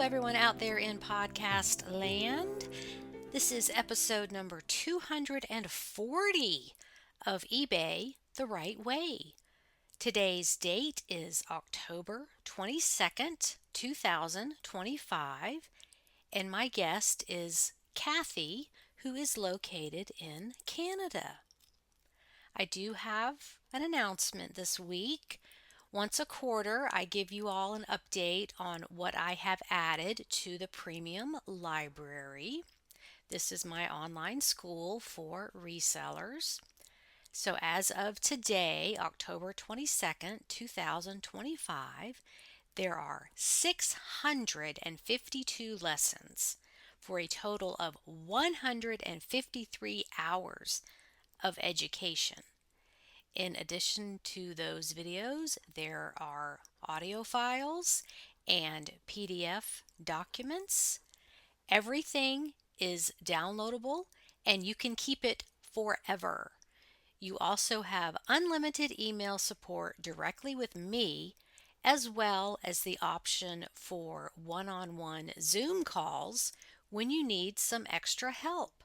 everyone out there in podcast land. This is episode number 240 of eBay the Right Way. Today's date is October 22nd, 2025, and my guest is Cathie, who is located in Canada. I do have an announcement this week. Once a quarter, I give you all an update on what I have added to the premium library. This is my online school for resellers. So as of today, October 22nd, 2025, there are 652 lessons for a total of 153 hours of education. In addition to those videos, there are audio files and PDF documents. Everything is downloadable and you can keep it forever. You also have unlimited email support directly with me, as well as the option for one-on-one Zoom calls when you need some extra help.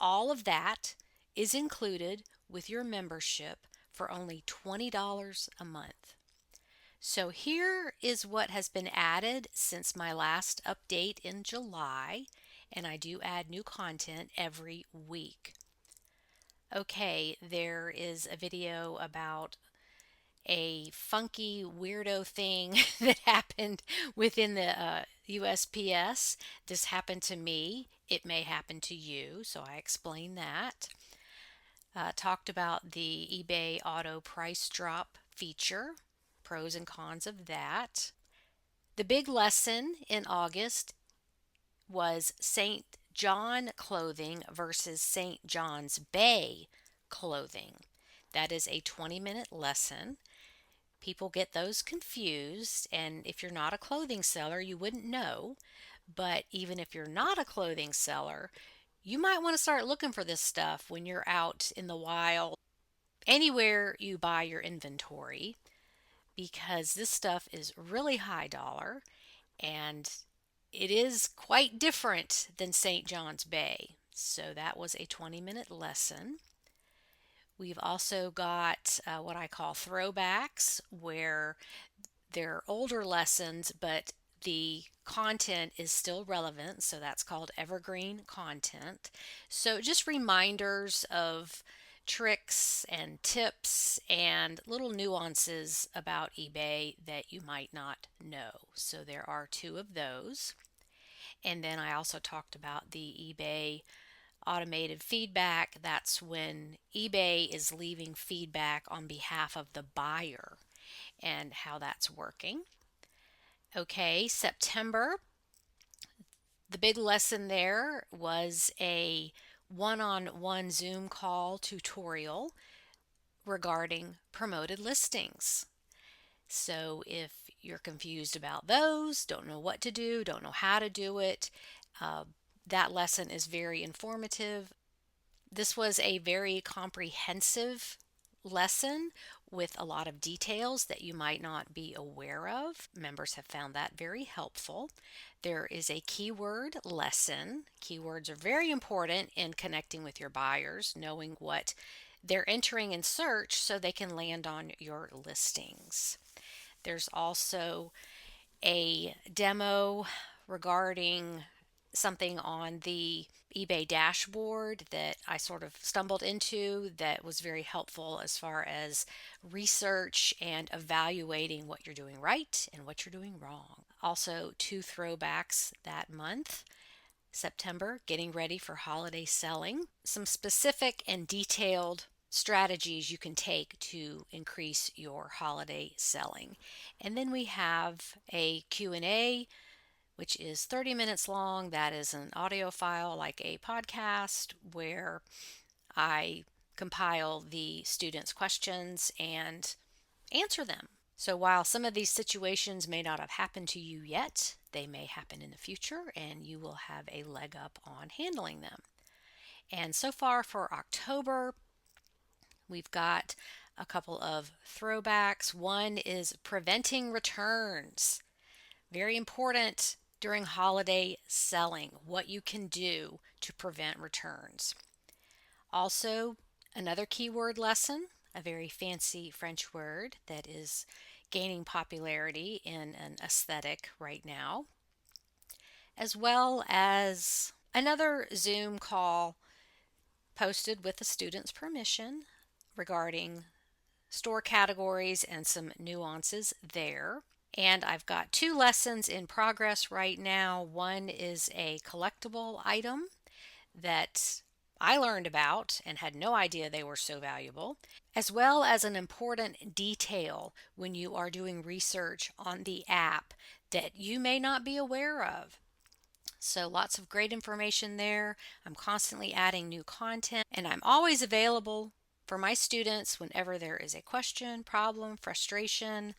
All of that is included with your membership for only $20 a month. So here is what has been added since my last update in July, and I do add new content every week. Okay, there is a video about a funky weirdo thing that happened within the USPS. This happened to me. It may happen to you, so I explain that. Talked about the eBay auto price drop feature, pros and cons of that. The big lesson in August was St. John clothing versus St. John's Bay clothing. That is a 20-minute lesson. People get those confused, and if you're not a clothing seller, you wouldn't know. But even if you're not a clothing seller, you might want to start looking for this stuff when you're out in the wild, anywhere you buy your inventory, because this stuff is really high dollar and it is quite different than St. John's Bay. So that was a 20-minute lesson. We've also got what I call throwbacks, where they're older lessons, but the content is still relevant. So that's called evergreen content. So just reminders of tricks and tips and little nuances about eBay that you might not know. So there are two of those. And then I also talked about the eBay automated feedback. That's when eBay is leaving feedback on behalf of the buyer and how that's working. Okay, September, the big lesson there was a one-on-one Zoom call tutorial regarding promoted listings. So if you're confused about those, don't know what to do, don't know how to do it, that lesson is very informative. This was a very comprehensive lesson with a lot of details that you might not be aware of. Members have found that very helpful. There is a keyword lesson. Keywords are very important in connecting with your buyers, knowing what they're entering in search so they can land on your listings. There's also a demo regarding something on the eBay dashboard that I sort of stumbled into that was very helpful as far as research and evaluating what you're doing right and what you're doing wrong. Also, two throwbacks that month. September, getting ready for holiday selling. Some specific and detailed strategies you can take to increase your holiday selling. And then we have a Q&A, which is 30 minutes long. That is an audio file like a podcast where I compile the students' questions and answer them. So while some of these situations may not have happened to you yet, they may happen in the future and you will have a leg up on handling them. And so far for October, we've got a couple of throwbacks. One is preventing returns. Very important during holiday selling, what you can do to prevent returns. Also, another keyword lesson, a very fancy French word that is gaining popularity in an aesthetic right now, as well as another Zoom call posted with the student's permission regarding store categories and some nuances there. And I've got 2 lessons in progress right now. One is a collectible item that I learned about and had no idea they were so valuable, as well as an important detail when you are doing research on the app that you may not be aware of. So, lots of great information there. I'm constantly adding new content, and I'm always available for my students whenever there is a question, problem, frustration.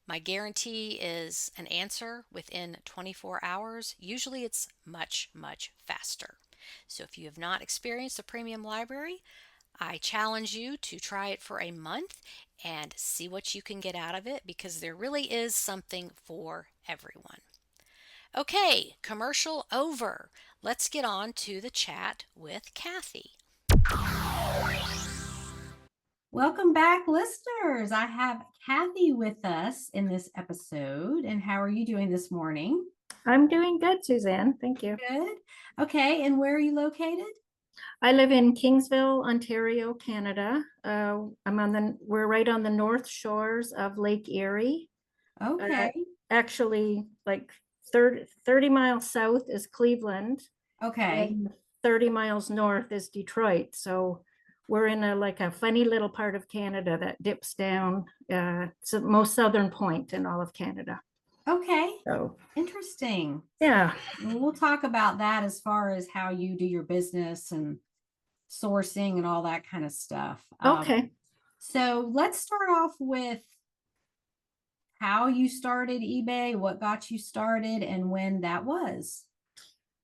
My guarantee is an answer within 24 hours. Usually it's much, much faster. So if you have not experienced a premium library, I challenge you to try it for a month and see what you can get out of it, because there really is something for everyone. Okay, commercial over. Let's get on to the chat with Cathie. Welcome back, listeners. I have Cathie with us in this episode. And how are you doing this morning? I'm doing good, Suzanne. Thank you. Good. Okay. And where are you located? I live in Kingsville, Ontario, Canada. We're right on the north shores of Lake Erie. Okay. Actually, like 30 miles south is Cleveland. Okay. And 30 miles north is Detroit. So we're in a funny little part of Canada that dips down. It's the most southern point in all of Canada. Okay. So interesting. Yeah. We'll talk about that as far as how you do your business and sourcing and all that kind of stuff. Okay. So let's start off with how you started eBay, what got you started, and when that was.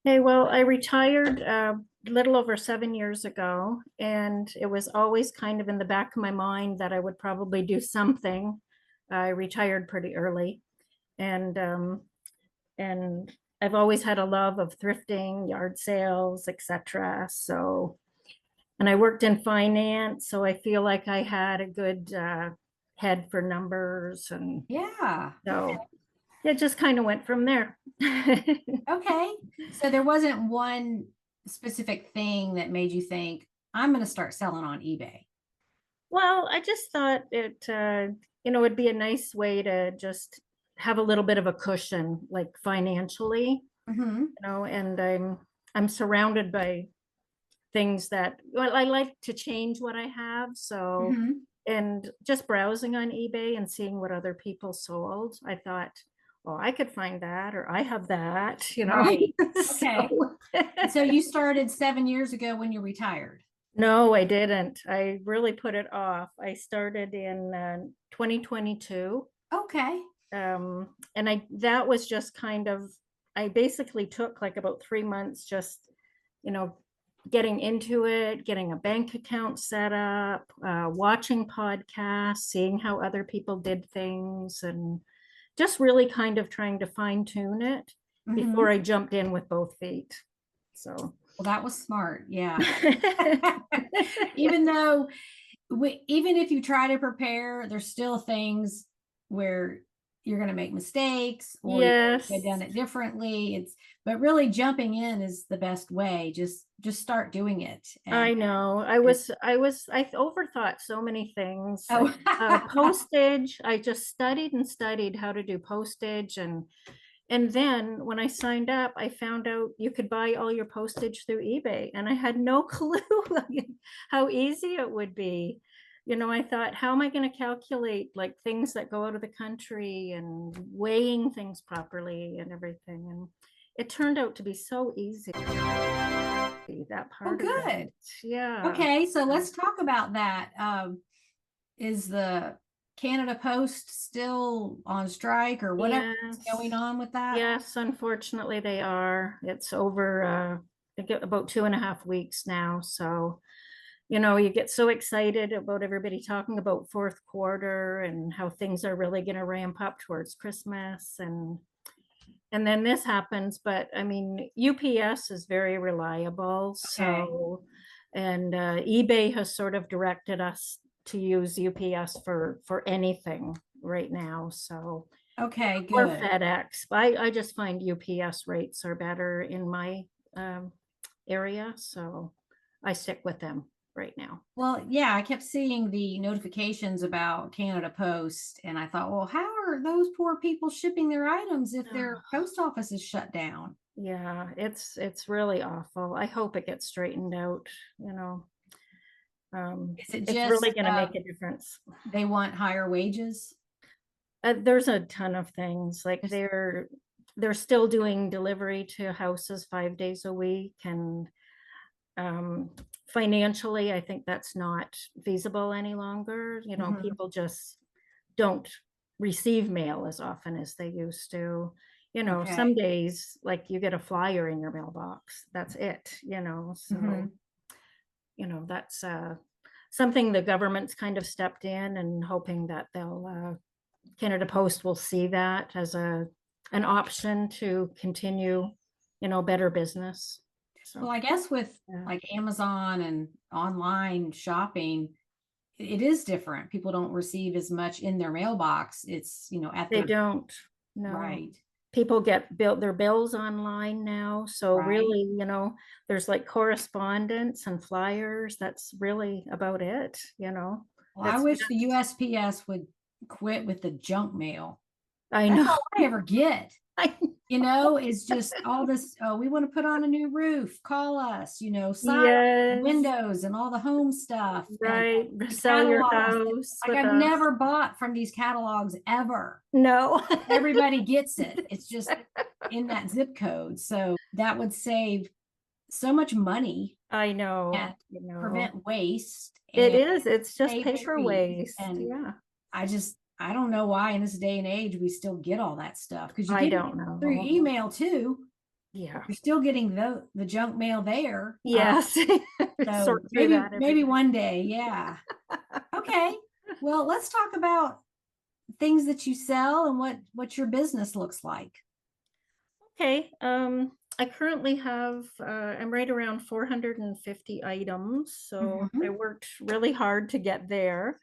Okay, well, I retired a little over 7 years ago, and it was always kind of in the back of my mind that I would probably do something. I retired pretty early, and I've always had a love of thrifting, yard sales, etc. So, and I worked in finance, so I feel like I had a good head for numbers, and Yeah. so it just kind of went from there. Okay. So there wasn't one specific thing that made you think, I'm going to start selling on eBay. Well, I just thought it'd be a nice way to just have a little bit of a cushion, like financially, and I'm surrounded by things that, well, I like to change what I have. So, and just browsing on eBay and seeing what other people sold, I thought, well, I could find that, or I have that, Right. Okay. So you started 7 years ago when you retired? No, I didn't. I really put it off. I started in 2022. Okay. And that was just kind of, I basically took like about 3 months just, getting into it, getting a bank account set up, watching podcasts, seeing how other people did things, and just really kind of trying to fine tune it before I jumped in with both feet. So, well, that was smart. Yeah. Even though, even if you try to prepare, there's still things where you're going to make mistakes, or yes, you've done it differently. But really jumping in is the best way. Just start doing it. And I know. I overthought so many things. Oh. Postage. I just studied and studied how to do postage, and then when I signed up, I found out you could buy all your postage through eBay, and I had no clue how easy it would be. I thought, how am I going to calculate like things that go out of the country and weighing things properly and everything? And it turned out to be so easy. That part. Oh, good. Yeah. Okay, so let's talk about that. Is the Canada Post still on strike, or whatever is going on with that? Yes, unfortunately they are. It's over about 2.5 weeks now. So, you get so excited about everybody talking about fourth quarter and how things are really going to ramp up towards Christmas. And and then this happens. But I mean, UPS is very reliable. Okay. So, and eBay has sort of directed us to use UPS for anything right now. So, Okay, or good. FedEx. I just find UPS rates are better in my area, so I stick with them right now. Well, yeah, I kept seeing the notifications about Canada Post, and I thought, well, how are those poor people shipping their items if their post office is shut down? Yeah, it's really awful. I hope it gets straightened out, you know. Is it It's just really going to make a difference. they want higher wages? There's a ton of things, like Just- they're still doing delivery to houses 5 days a week, and financially, I think that's not feasible any longer. You know, Mhm. people just don't receive mail as often as they used to. You know, Okay. some days, like you get a flyer in your mailbox, that's it, you know. So, Mhm. you know, that's something the government's kind of stepped in, and hoping that they'll Canada Post will see that as an option to continue, you know, better business. Well, So, I guess with yeah. like Amazon and online shopping, it is different. People don't receive as much in their mailbox. It's, at They their don't, no. right. People get their bills online now. So Right. really, you know, there's like correspondence and flyers. That's really about it, you know. Well, I wish the USPS would quit with the junk mail. I That's know. all I ever get. I, It's just all this, oh, we want to put on a new roof, call us, sign yes, windows and all the home stuff. And right. the Sell your catalogs. house Like with I've us. never bought from these catalogs ever. No. Everybody gets it. It's just in that zip code. So that would save so much money I know. and You know. prevent waste. It And is. It's just save paper trees. waste. And Yeah. I don't know why in this day and age we still get all that stuff, because you I get it don't know. through email too. Yeah. You're still getting the junk mail there. Yes. So Sort through that maybe every one day. Yeah. Okay. Well, let's talk about things that you sell and what your business looks like. Okay. I currently have I'm right around 450 items. So I Mhm. worked really hard to get there.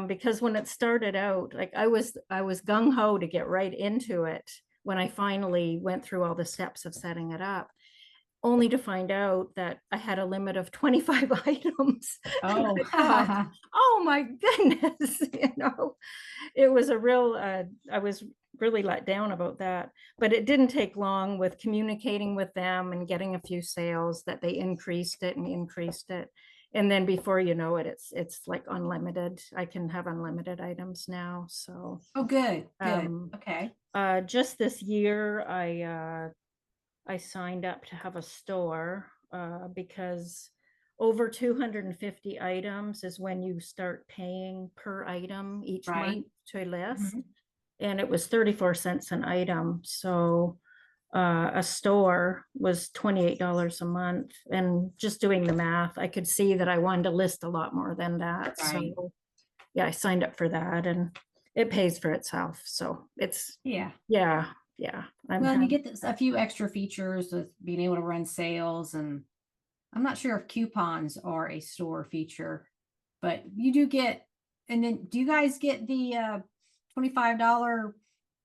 Because when it started out, like I was gung-ho to get right into it when I finally went through all the steps of setting it up, only to find out that I had a limit of 25 items. And Oh. I thought, oh my goodness, it was a real, I was really let down about that. But it didn't take long with communicating with them and getting a few sales that they increased it and increased it. And then before you know it, it's like unlimited. I can have unlimited items now. So Oh, good. Okay. just this year, I signed up to have a store because over 250 items is when you start paying per item each Right. month to list. Mhm. And it was 34 cents an item. So a store was $28 a month. And just doing the math, I could see that I wanted to list a lot more than that. Right. So yeah, I signed up for that, and it pays for itself. So it's, Yeah. yeah. Well, you get a few extra features with being able to run sales, and I'm not sure if coupons are a store feature, but you do get. And then, do you guys get the $25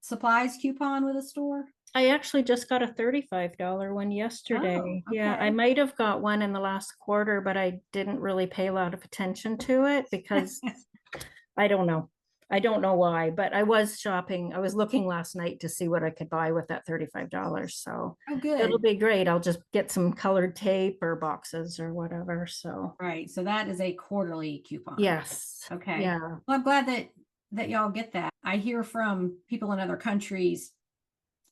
supplies coupon with a store? I actually just got a $35 one yesterday. Oh, Yeah, I okay. might have got one in the last quarter, but I didn't really pay a lot of attention to it because I don't know. I don't know why, but I was shopping. I was looking last night to see what I could buy with that $35. So Oh, it'll good. be great. I'll just get some colored tape or boxes or whatever. So Right. So that is a quarterly coupon. yes. Okay. Yeah. Well, I'm glad that y'all get that. I hear from people in other countries,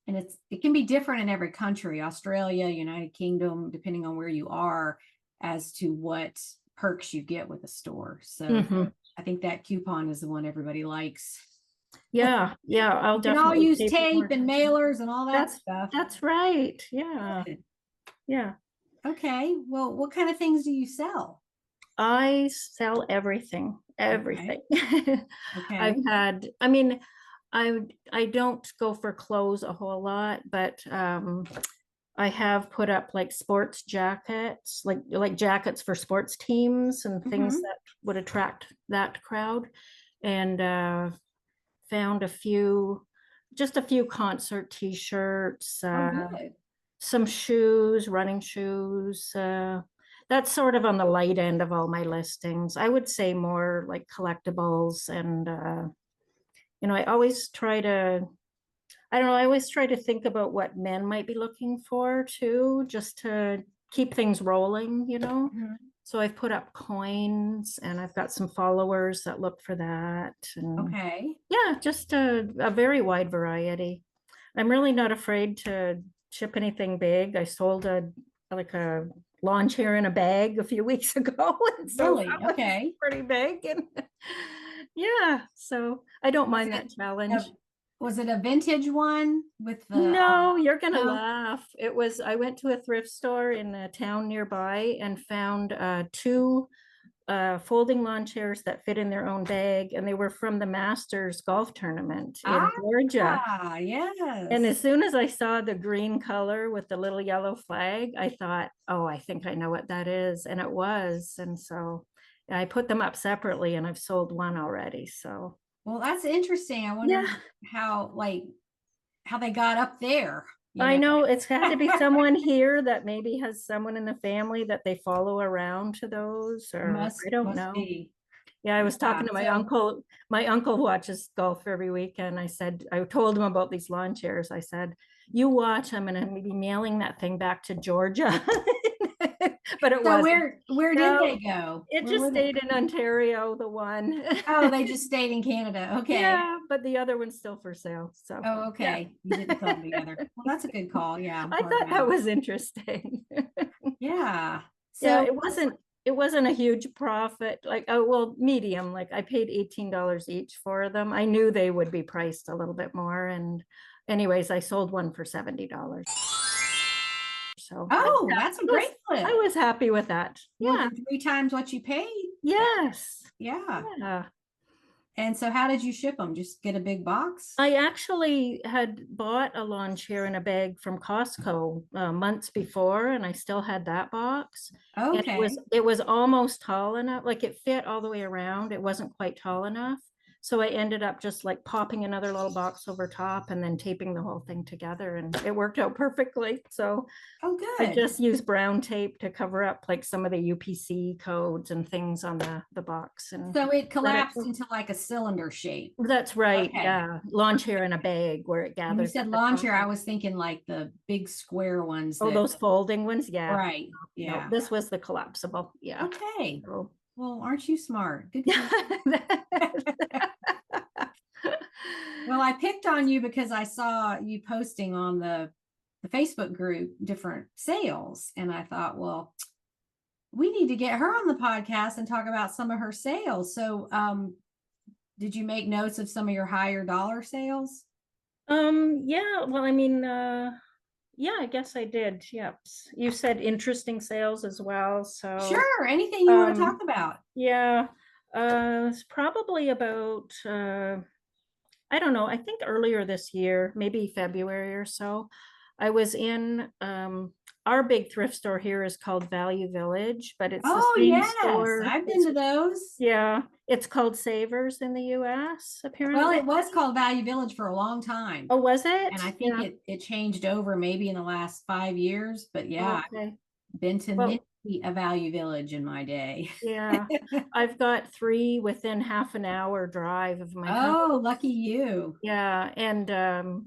and it can be different in every country, Australia, United Kingdom, depending on where you are, as to what perks you get with a store. So Mhm. I think that coupon is the one everybody likes. Yeah. I'll You can all definitely use pay tape more and attention. mailers and all that That's stuff. that's right. Yeah. Good. Yeah. Okay. Well, what kind of things do you sell? I sell everything. Okay. I've Okay. had, I mean, I don't go for clothes a whole lot, but I have put up like sports jackets, like jackets for sports teams and things Mhm. that would attract that crowd. And found just a few concert t-shirts, Oh, good. some shoes, running shoes. That's sort of on the light end of all my listings. I would say more like collectibles and I always try to, I don't know, I always try to think about what men might be looking for too, just to keep things rolling. Mhm. So I've put up coins and I've got some followers that look for that. And Okay. yeah, just a very wide variety. I'm really not afraid to ship anything big. I sold a lawn chair in a bag a few weeks ago. And so Really? that was Okay. pretty big. And yeah, so I don't Was mind that it challenge. was it a vintage one with the No, you're gonna no? laugh. I went to a thrift store in a town nearby and found two folding lawn chairs that fit in their own bag, and they were from the Masters golf tournament in Georgia. And Yes. as soon as I saw the green color with the little yellow flag, I thought, oh, I think I know what that is. And it was. And so I put them up separately and I've sold one already. So Well, that's interesting. I yeah, wonder how how they got up there, you I know. know it's had to be someone here that maybe has someone in the family that they follow around to those, or I don't Must know. be. Yeah, I was Yeah. talking to my So uncle. My uncle watches golf every weekend. I told him about these lawn chairs. I said, you watch, I'm gonna be mailing that thing back to Georgia. But it so wasn't. where did No, they go? it Where just were they? stayed in Ontario, the one. Oh, they just stayed in Canada. Okay. Yeah, but the other one's still for sale. So Oh, yeah. okay. You didn't put them together. Well, that's a good call. Yeah, I word of thought that mouth. was interesting. Yeah. Yeah, So it wasn't a huge profit, like, oh, well, medium, like I paid $18 each for them. I knew they would be priced a little bit more. And anyways, I sold one for $70. So oh, that's a I was, great I flip. was happy with that. More Yeah. than 3 times what you paid. Yes. Yeah. Yeah. And so how did you ship them? Just get a big box? I actually had bought a lawn chair in a bag from Costco months before, and I still had that box. And it was Okay. it was almost tall enough, like it fit all the way around. It wasn't quite tall enough. So I ended up just like popping another little box over top and then taping the whole thing together, and it worked out perfectly. So Oh, I good. just used brown tape to cover up like some of the UPC codes and things on the box. And So it let it collapsed into like a cylinder shape. that's right. Okay. Yeah. Lawn chair in a bag where it When you gathers said at the lawn top. chair, I was thinking like the big square ones Oh, that, those folding ones? Yeah. right. No, Yeah. this was the collapsible. Yeah. Okay. So, Well, aren't you smart? Good for yeah. you. Well, I picked on you because I saw you posting on the Facebook group different sales. And I thought, well, we need to get her on the podcast and talk about some of her sales. So, did you make notes of some of your higher dollar sales? Yeah, well, I mean, yeah, I guess I did. Yep. You said interesting sales as well. So, Sure. Anything you want to talk um, about? yeah, it's probably about, I don't know, I think earlier this year, maybe February or so, I was in our big thrift store here is called Value Village, but it's the Oh, same yes. store. I've been to those. Yeah, it's called Savers in the US, Well, apparently. it was called Value Village for a long time. Oh, was And it? I think Yeah. it changed over maybe in the last 5 years. But yeah, Okay. I've been to many Well, a Value Village in my day. yeah. I've got three within half an hour drive of my house. Oh, lucky you. Yeah, and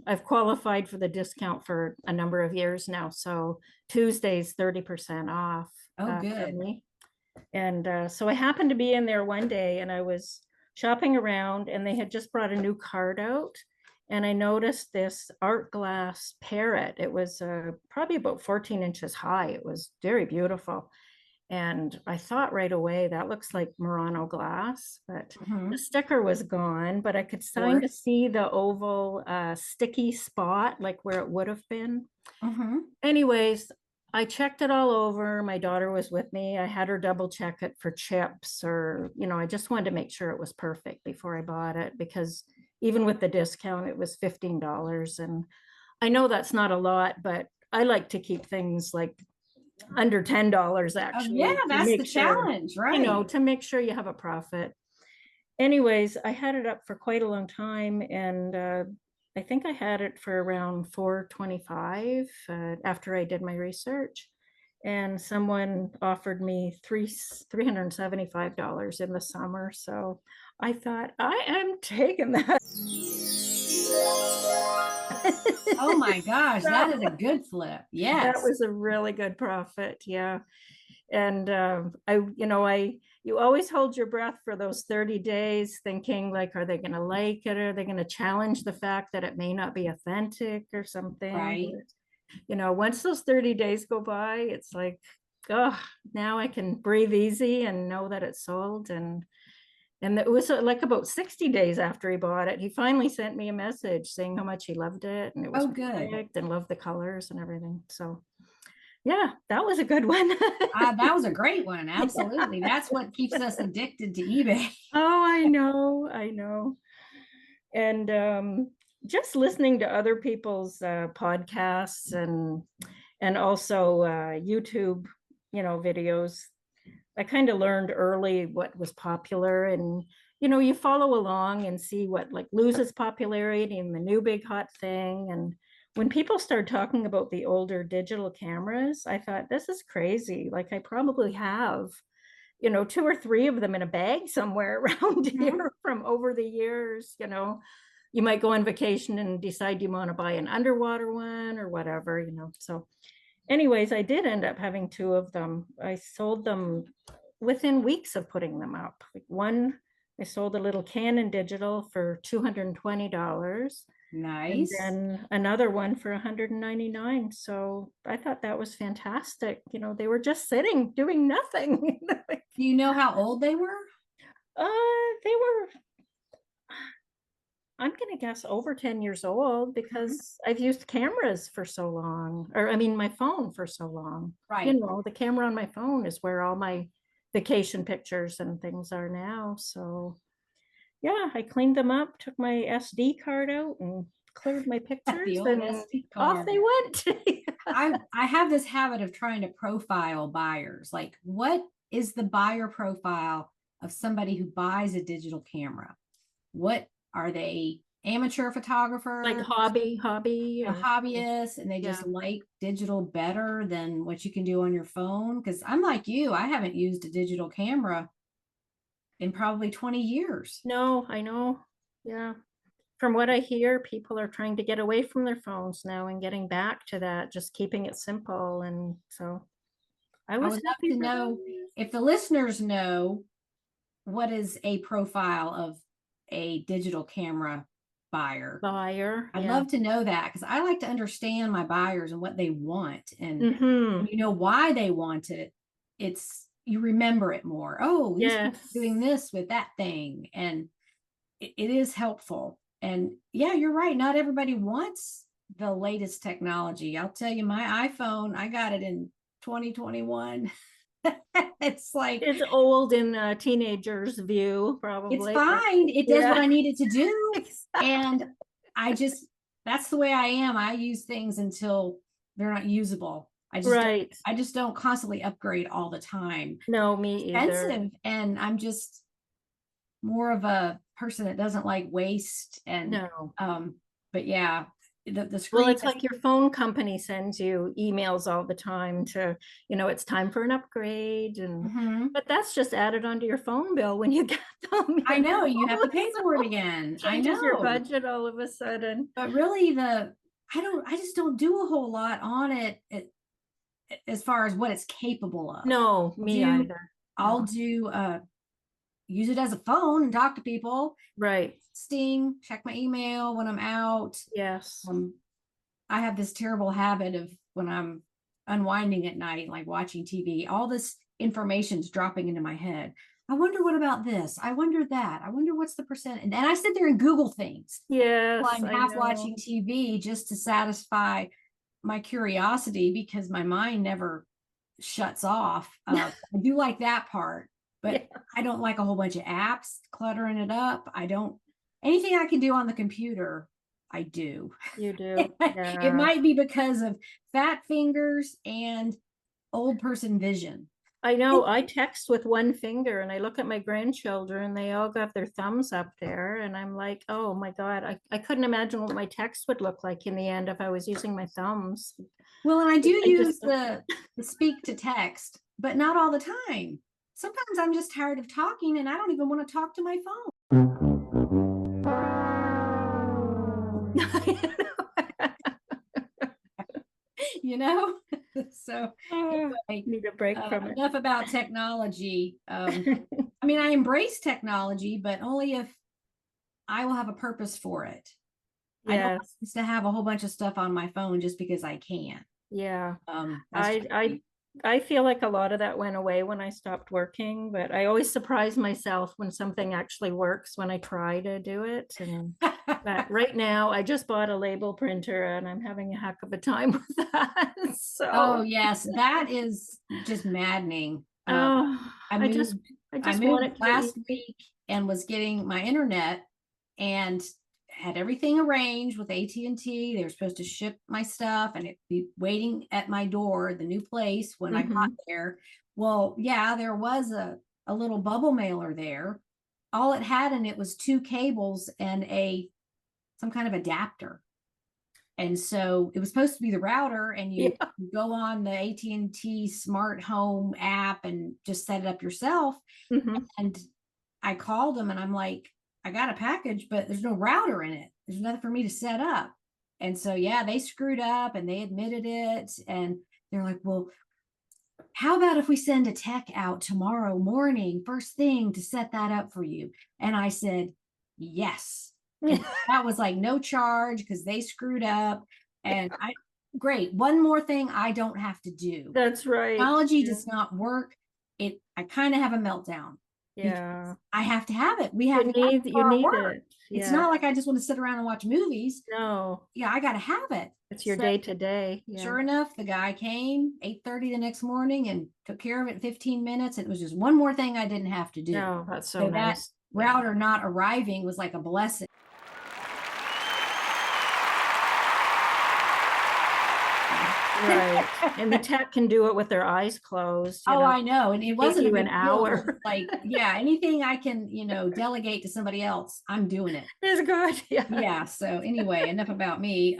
I've qualified for the discount for a number of years now. So Tuesday's 30% off Oh, for good. me. And so I happened to be in there one day and I was shopping around and they had just brought a new card out. And I noticed this art glass parrot. It was probably about 14 inches high. It was very beautiful. And I thought right away, that looks like Murano glass, but Mhm. the sticker was gone, but I could Of kind of course. see the oval sticky spot, like where it would have been. Mhm. Anyways, I checked it all over. My daughter was with me. I had her double check it for chips or, I just wanted to make sure it was perfect before I bought it because even with the discount, it was $15. And I know that's not a lot, but I like to keep things like under $10 actually. Yeah, to that's make the sure, challenge, you know, right? to make sure you have a profit. Anyways, I had it up for quite a long time, and I think I had it for around $425 after I did my research. And someone offered me $375 in the summer. So I thought, I am taking that. Oh my gosh, So that is a good flip. that Yes. was a really good profit. Yeah. And you always hold your breath for those 30 days thinking like, are they going to like it? Are they going to challenge the fact that it may not be authentic or something? Right. You know, once those 30 days go by, it's like, oh, now I can breathe easy and know that it's sold. And it was like about 60 days after he bought it, he finally sent me a message saying how much he loved it, and it was Oh, good. perfect, and loved the colors and everything. So yeah, that was a good one. That was a great one. Absolutely. That's what keeps us addicted to eBay. Oh, I know. And just listening to other people's podcasts and also YouTube, videos. I kind of learned early what was popular, and you follow along and see what like loses popularity and the new big hot thing. And when people start talking about the older digital cameras, I thought, this is crazy. Like I probably have, two or three of them in a bag somewhere around here from over the years. You might go on vacation and decide you want to buy an underwater one or whatever. So anyways, I did end up having two of them. I sold them within weeks of putting them up. Like one, I sold a little Canon digital for $220. And Nice. then another one for $199. So I thought that was fantastic. They were just sitting, doing nothing. Do you know how old they were? They were, I'm gonna guess over 10 years old because I've used cameras for so long, or I mean my phone for so long. Right. The camera on my phone is where all my vacation pictures and things are now. So yeah, I cleaned them up, took my SD card out and cleared my pictures, The old and SD off card. they went. I have this habit of trying to profile buyers. Like, what is the buyer profile of somebody who buys a digital camera? What are they? Amateur photographers, Like hobby, hobbyists, and they just like digital better than what you can do on your phone. Because I'm like you, I haven't used a digital camera in probably 20 years. No, I know. Yeah. From what I hear, people are trying to get away from their phones now and getting back to that, just keeping it simple. And so I I was would love happy to for know them. if the listeners know what is a profile of a digital camera buyer. I'd Yeah. love to know that because I like to understand my buyers and what they want. And Mm-hmm. when you know why they want it, you remember it more. Oh, these people are doing this with that thing. And it is helpful. And yeah, you're right. Not everybody wants the latest technology. I'll tell you, my iPhone, I got it in 2021. It's like It's old in a teenager's view, probably. it's fine. It does what I need it to do. And that's the way I am. I use things until they're not usable. I just don't constantly upgrade all the time. No, me either. Expensive. And I'm just more of a person that doesn't like waste. And no. But yeah, the screen. Well, it's like your phone company sends you emails all the time to, it's time for an upgrade. And but that's just added onto your phone bill when you get them. I know you have to pay for it again. I know your budget all of a sudden. But really I just don't do a whole lot on it as far as what it's capable of. No, me either. I'll do use it as a phone and talk to people. Right. Check my email when I'm out. Yes. I have this terrible habit of when I'm unwinding at night, like watching TV, all this information's dropping into my head. I wonder what about this? I wonder that. I wonder what's the percent. And then I sit there and Google things. Yes. While I'm half watching TV just to satisfy my curiosity because my mind never shuts off. I do like that part, but I don't like a whole bunch of apps cluttering it up. I don't anything I can do on the computer, I do. You do. It Yeah. might be because of fat fingers and old person vision. I know. I text with one finger and I look at my grandchildren, they all got their thumbs up there. And I'm like, oh my God, I couldn't imagine what my text would look like in the end if I was using my thumbs. Well, and I do I use just, the speak to text, but not all the time. Sometimes I'm just tired of talking and I don't even want to talk to my phone. You know? So anyway, need a break from it. enough about technology. I mean, I embrace technology, but only if I will have a purpose for it. I don't want Yes. to have a whole bunch of stuff on my phone just because I can. Yeah. That's just me. I feel like a lot of that went away when I stopped working, but I always surprise myself when something actually works when I try to do it. And but right now I just bought a label printer and I'm having a heck of a time with that. Oh So yes, that is just maddening. oh, I I just moved I I just want moved it to last be week and was getting my internet and had everything arranged with AT&T. They were supposed to ship my stuff and it'd be waiting at my door, the new place, when I got there. Well, yeah, there was a little bubble mailer there. All it had in it was 2 cables and some kind of adapter. And so it was supposed to be the router, and you yeah. go on the AT&T smart home app and just set it up yourself. Mhm. And I called them and I'm like, I got a package, but there's no router in it. There's nothing for me to set up. And so, yeah, they screwed up and they admitted it. And they're like, well, how about if we send a tech out tomorrow morning, first thing, to set that up for you? And I said, yes. And that was like no charge because they screwed up. And great. One more thing I don't have to do. That's right. Technology Yeah. does not work. I kind of have a meltdown. Yeah. I have to have it. We have to have it You for our need work. it. It's Yeah. not like I just want to sit around and watch movies. No, Yeah, I got to have it. it's your So day to day. Yeah. sure enough, the guy came 8:30 the next morning and took care of it in 15 minutes. It was just one more thing I didn't have to do. No, that's so So that nice. router not arriving was like a blessing. Right. And the tech can do it with their eyes closed. Oh, I know. And it wasn't a you an big deal. It was hour. just like, yeah, anything I can, delegate to somebody else, I'm doing it. It's good. Yeah. Yeah. So anyway, enough about me.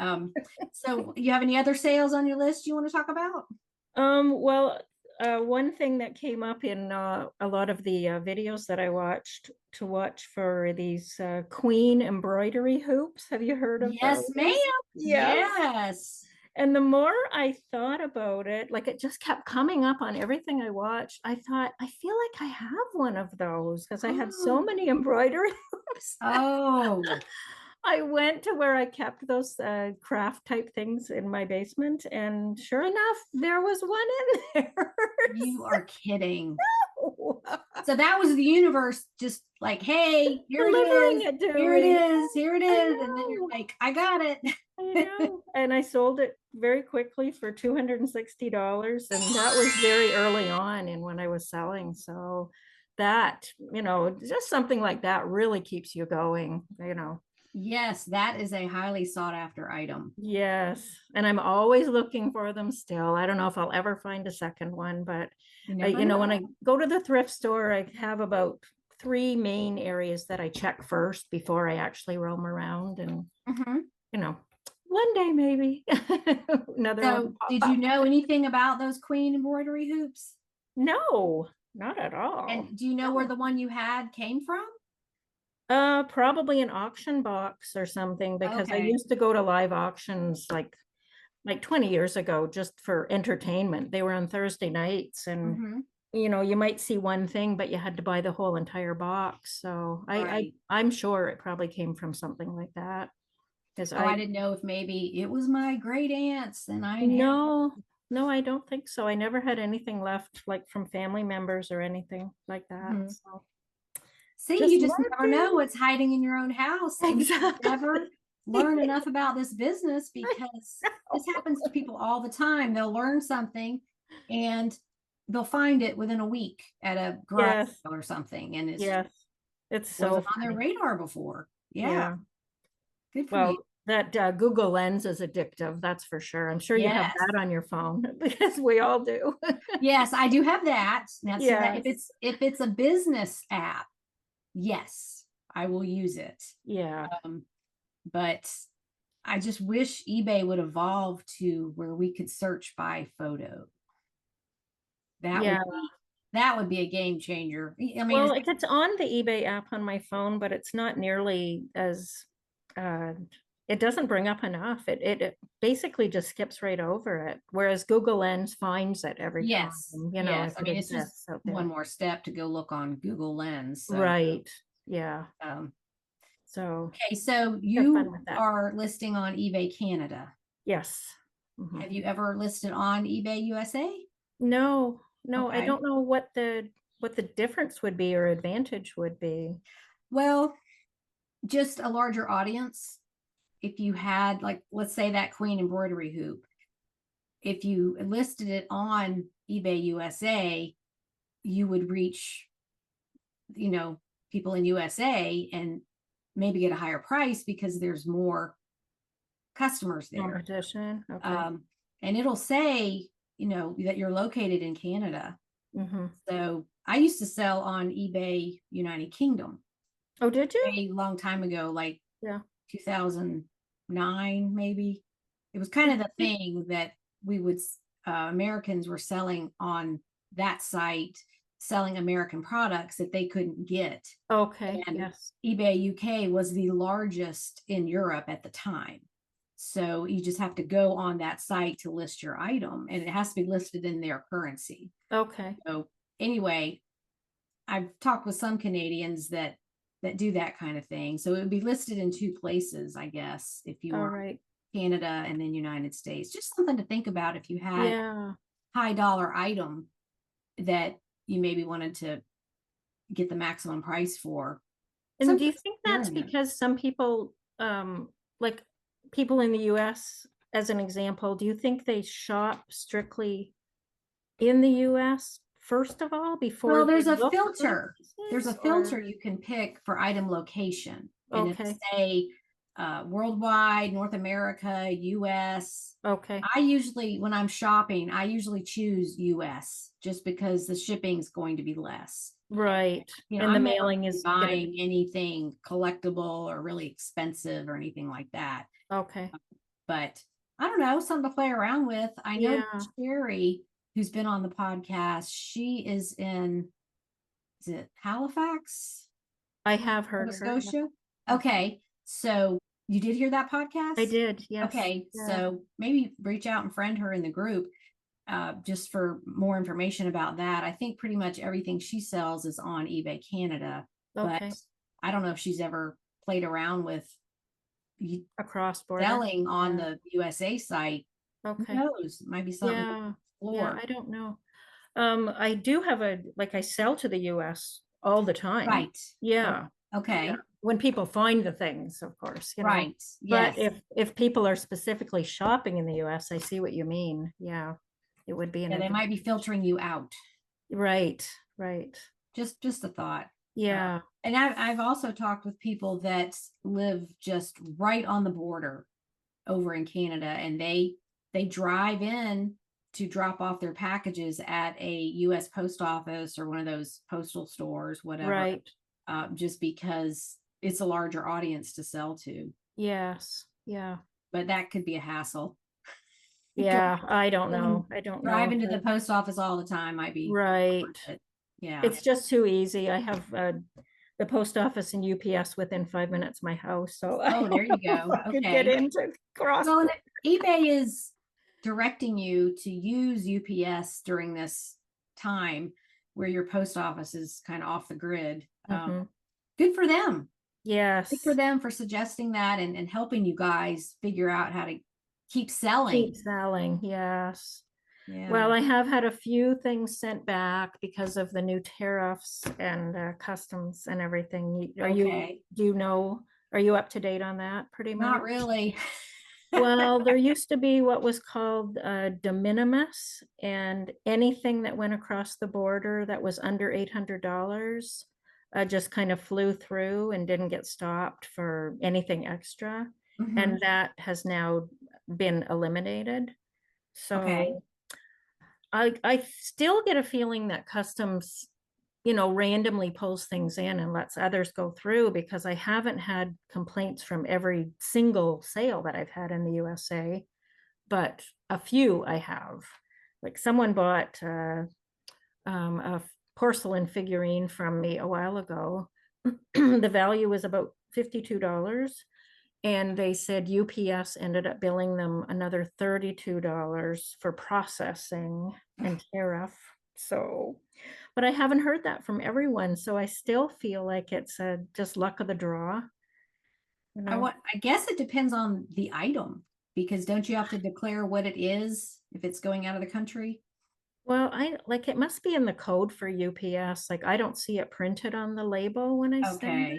So you have any other sales on your list you want to talk about? Well, one thing that came up in a lot of the videos that I watched to watch for these queen embroidery hoops. Have you heard of Yes, those? ma'am. Yes. Yes. And the more I thought about it, like it just kept coming up on everything I watched. I thought, I feel like I have one of those because I had so many embroidery hoops. Oh, I went to where I kept those craft type things in my basement, and sure enough, there was one in there. you are kidding. So, So that was the universe just like, hey, here it delivering is. it to Here it me. is. Here it is. And then you're know. like, I got it. I know. And I sold it very quickly for $260. And that was very early on in when I was selling. So that, just something like that really keeps you going. Yes, that is a highly sought after item. Yes. And I'm always looking for them still. I don't know if I'll ever find a second one, but You never know. when I go to the thrift store, I have about 3 main areas that I check first before I actually roam around. And, Mhm. one day maybe another one. So did you know anything about those queen embroidery hoops? No, not at all. And do you know where the one you had came from? Probably an auction box or something because I Okay. used to go to live auctions like 20 years ago just for entertainment. They were on Thursday nights and Mhm. you might see one thing, but you had to buy the whole entire box. So Right. I'm sure it probably came from something like that. Because Oh, I didn't know if maybe it was my great aunt's and I inherited. no, I don't think so. I never had anything left like from family members or anything like that. Mhm. So See, just you just never know lurking. what's hiding in your own house, and you Exactly. never learn enough about this business because this happens to people all the time. They'll learn something and they'll find it within a week at a garage Yes, sale or something, and it yes. It's so wasn't on their funny. radar before. Yeah. Good for Well, you. that Google Lens is addictive, that's for sure. I'm sure you have Yes. that on your phone because we all do. Yes, I do have that. Now, see that Yes. if it's a business app, yes, I will use it. Yeah. But I just wish eBay would evolve to where we could search by photo. That Yeah. would be a game changer. I mean, Well, it's on the eBay app on my phone, but it's not nearly as uh it doesn't bring up enough. It basically just skips right over it. Whereas Google Lens finds it every time, yes, you know, yes. if I it mean, it's just exists out one there. more step to go look on Google Lens. So, Right. Yeah. um, So okay, so have fun you with that. are listing on eBay Canada. Yes. Mhm. Have you ever listed on eBay USA? No, no, I Okay. don't know what the difference would be or advantage would be. Well, just a larger audience. If you had, like, let's say that queen embroidery hoop, if you listed it on eBay USA, you would reach, people in USA and maybe get a higher price because there's more customers there. Competition. Okay. And it'll say, that you're located in Canada. Mm-hmm. So I used to sell on eBay United Kingdom Oh, did you? a long time ago, like Yeah. 2009, maybe. It was kind of the thing that we would, Americans were selling on that site, selling American products that they couldn't get. Okay. And Yes. eBay UK was the largest in Europe at the time. So you just have to go on that site to list your item, and it has to be listed in their currency. Okay. So anyway, I've talked with some Canadians that do that kind of thing. So it would be listed in two places, I guess, if you All were right. Canada and then United States. Just something to think about if you had Yeah. high dollar item that you maybe wanted to get the maximum price for. And do you Something think that's experiment. because some people, like people in the US, as an example, do you think they shop strictly in the US first of all before Well, they there's a look other filter. There's a places, filter or you can pick for item location, and it'll okay, say worldwide, North America, US. okay, I usually, when I'm shopping, I usually choose US just because the shipping's going to be less. right. And the I'm never mailing really is gonna be buying anything collectible or really expensive or anything like that. okay. But I don't know, something to play around with. I know Yeah, Sherry, who's been on the podcast, she is it Halifax, I have heard Nova her. Scotia? Okay, so you did hear that I podcast? did, yes. Okay, Yeah. so maybe reach out and friend her in the group, just for more information about that. I think pretty much everything she sells is on eBay Canada, but Okay. I don't know if she's ever played around with Across border. selling on Yeah. the USA site. Who Okay. knows? Might be something to Yeah. Yeah, explore. I don't know. I do have like I sell to the US all the time. Right. Yeah. Okay. Yeah. When people find the things, of course, you know. Right. But Yes. if people are specifically shopping in the US, I see what you mean. Yeah. It would be an Yeah, they might be advantage. filtering you out. Right, right. Just a thought. Yeah. And I've also talked with people that live just right on the border over in Canada, and they drive in to drop off their packages at a US post office or one of those postal stores, whatever, Right. just because it's a larger audience to sell to. Yes. Yeah. But that could be a hassle. Yeah. I don't know. I don't know. Driving to the post office all the time might be Right. yeah. It's just too easy. I have the post office and UPS within 5 minutes of my house, so I Oh, there you go. I could get Okay. into cross. Well, and eBay is directing you to use UPS during this time where your post office is kind of off the grid. Good for them. Yes. Good for them for suggesting that and helping you guys figure out how to keep selling. Keep selling, yes. Yeah. Well, I have had a few things sent back because of the new tariffs and customs and everything. Are Okay. are you up to date on that pretty much? Not really. Well, there used to be what was called de minimis, and anything that went across the border that was under $800 just kind of flew through and didn't get stopped for anything extra. Mhm. And that has now been eliminated. Okay. So I still get a feeling that customs, you know, randomly pulls things in and lets others go through, because I haven't had complaints from every single sale that I've had in the USA, but a few I have. Like someone bought a porcelain figurine from me a while ago. The value was about $52. And they said UPS ended up billing them another $32 for processing and tariff. So, but I haven't heard that from everyone. So I still feel like it's just luck of the draw. You know? I guess it depends on the item, because don't you have to declare what it is if it's going out of the country? Well, I like, it must be in the code for UPS. Like I don't see it printed on the label when I send Okay,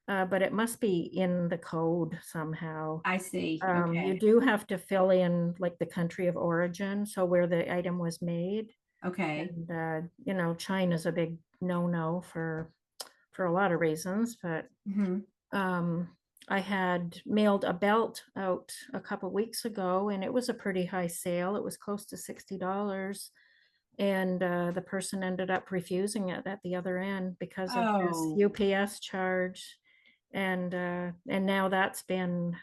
it, but it must be in the code somehow. I see. You Okay, do have to fill in like the country of origin, so where the item was made. okay. And you know, China's a big no-no for a lot of reasons, but Mhm. um I had mailed a belt out a couple weeks ago, and it was a pretty high sale. It was close to $60. And the person ended up refusing it at the other end because of this Oh, UPS charge. And now that's been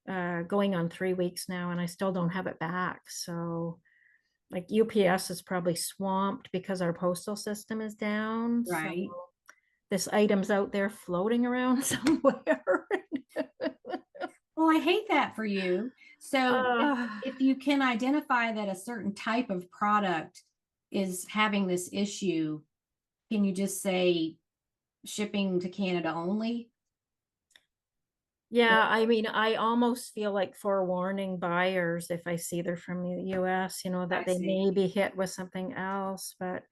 going on 3 weeks now, and I still don't have it back. So like UPS is probably swamped because our postal system is down. So right. this item's out there floating around somewhere. Well, I hate that for you. So uh, if you can identify that a certain type of product is having this issue, can you just say shipping to Canada only? Or yeah, I mean, I almost feel like forewarning buyers if I see they're from the US, you know, that I they see. may be hit with something else. But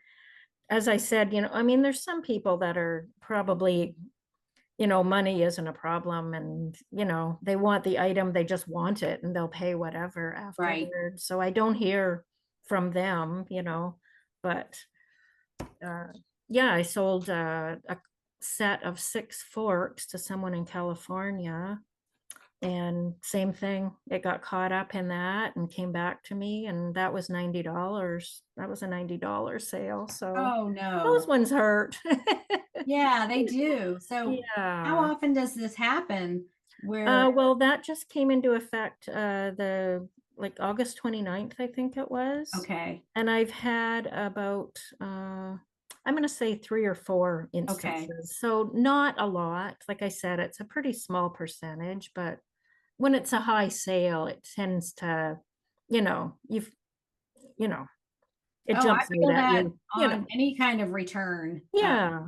as I said, you know, I mean, there's some people that are probably, you know, money isn't a problem, and, you know, they want the item, they just want it, and they'll pay whatever Right. afterward. So I don't hear from them, you know, but uh, yeah, I sold a set of 6 forks to someone in California, and same thing, it got caught up in that and came back to me, and that was $90. That was a $90 sale. So Oh, those no. ones hurt. Yeah, they do. So how Yeah. often does this happen where, Well, that just came into effect the like August 29th, I think it was. okay, And I've had about I'm going to say 3 or 4 okay, instances. So not a lot. Like I said, it's a pretty small percentage, but when it's a high sale, it tends to, you know, you know, it oh, I jumps out feel at that you on know. any kind of return. Yeah.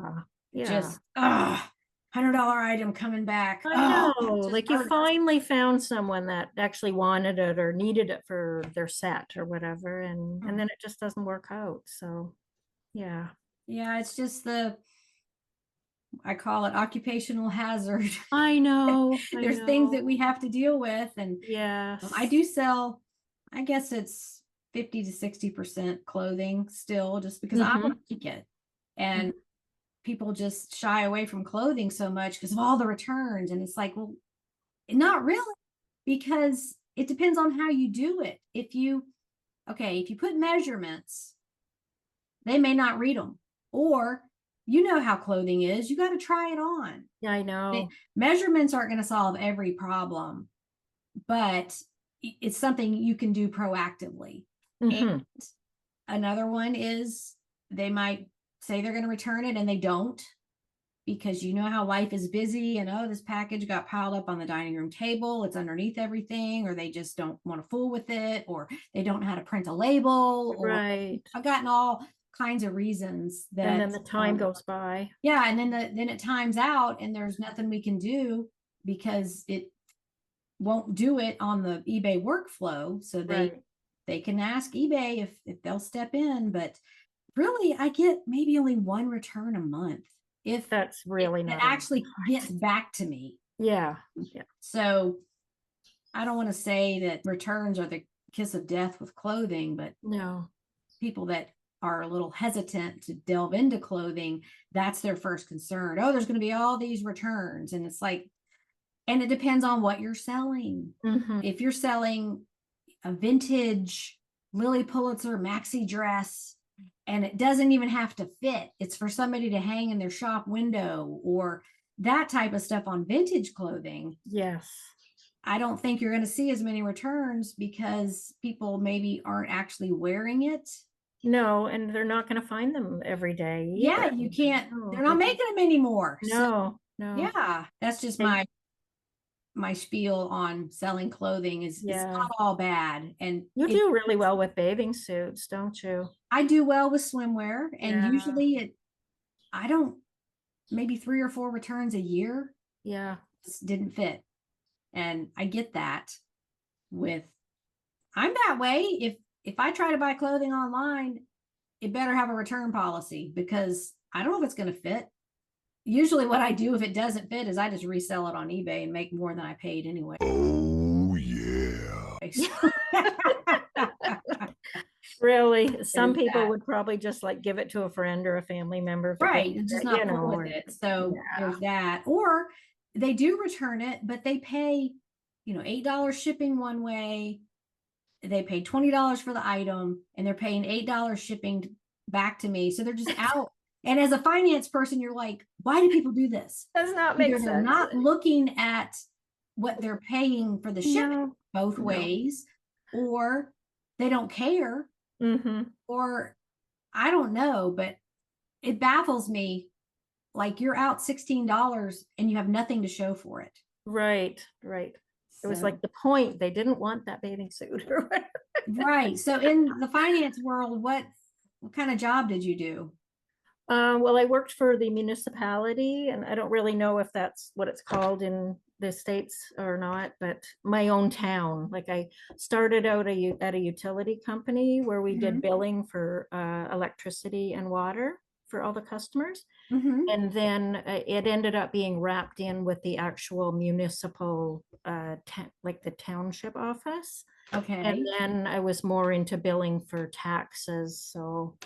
Yeah. Just, $100 item coming back. I Oh, know, that just like you hurts. finally found someone that actually wanted it or needed it for their set or whatever, and then it just doesn't work out. So, yeah. Yeah, it's just I call it occupational hazard. I know, I There's things that know. we have to deal with. And I Yes. do sell, I guess it's 50 to 60% clothing still, just because I Mm-hmm. like it. And people just shy away from clothing so much because of all the returns. And it's like, well, not really, because it depends on how you do it. If you put measurements, they may not read them. Or, you know how clothing is, you got to try it on. Yeah, I know. Measurements aren't going to solve every problem, but it's something you can do proactively. And Mm-hmm. another one is they might say they're going to return it and they don't, because you know how life is busy, and this package got piled up on the dining room table, it's underneath everything, or they just don't want to fool with it, or they don't know how to print a label, or Right. I've gotten all kinds of reasons And that then the time goes by. yeah, and then it times out and there's nothing we can do because it won't do it on the eBay workflow. So Right. they can ask eBay if they'll step in, but really I get maybe only one return a month if That's it really not a lot. actually gets back to me. Yeah. Yeah. So I don't want to say that returns are the kiss of death with clothing, but No. people that are a little hesitant to delve into clothing, that's their first concern. Oh, there's going to be all these returns. And it's like, and it depends on what you're selling. Mhm. If you're selling a vintage Lily Pulitzer maxi dress and it doesn't even have to fit, it's for somebody to hang in their shop window or that type of stuff on vintage clothing, Yes. I don't think you're going to see as many returns because people maybe aren't actually wearing it. No, and they're not going to find them every day Yeah, either. you can't, No, they're not making them anymore. So no, no. yeah, that's just They- my spiel on selling clothing is it's Yeah. not all bad. And You do really well with bathing suits, don't you? I do well with swimwear, and Yeah. usually I don't, maybe 3 or 4 returns a year Yeah. just didn't fit. And I get that with, I'm that way. If I try to buy clothing online, it better have a return policy because I don't know if it's going to fit. Usually what I do if it doesn't fit is I just resell it on eBay and make more than I paid anyway. Oh, yeah. Really, some There's people that. would probably just like give it to a friend or a family member. If it Right. doesn't It's just fit, not you cool know, with or- it. So Yeah. there's that. Or they do return it, but they pay, $8 shipping one way. They pay $20 for the item and they're paying $8 shipping back to me. So they're just out. And as a finance person, you're like, why do people do this? Does not make Either they're sense. not looking at what they're paying for the shipping No. both No. ways, or they don't care, Mm-hmm. or I don't know, but it baffles me. Like you're out $16 and you have nothing to show for it. Right, right. It was So- like the point. They didn't want that bathing suit or whatever. right. So in the finance world, what kind of job did you do? Well, I worked for the municipality, and I don't really know if that's what it's called in the States or not, but my own town. Like I started out at a utility company where we did billing for electricity and water for all the customers. Mm-hmm. And then it ended up being wrapped in with the actual municipal, like the township office. Okay. And then I was more into billing for taxes. So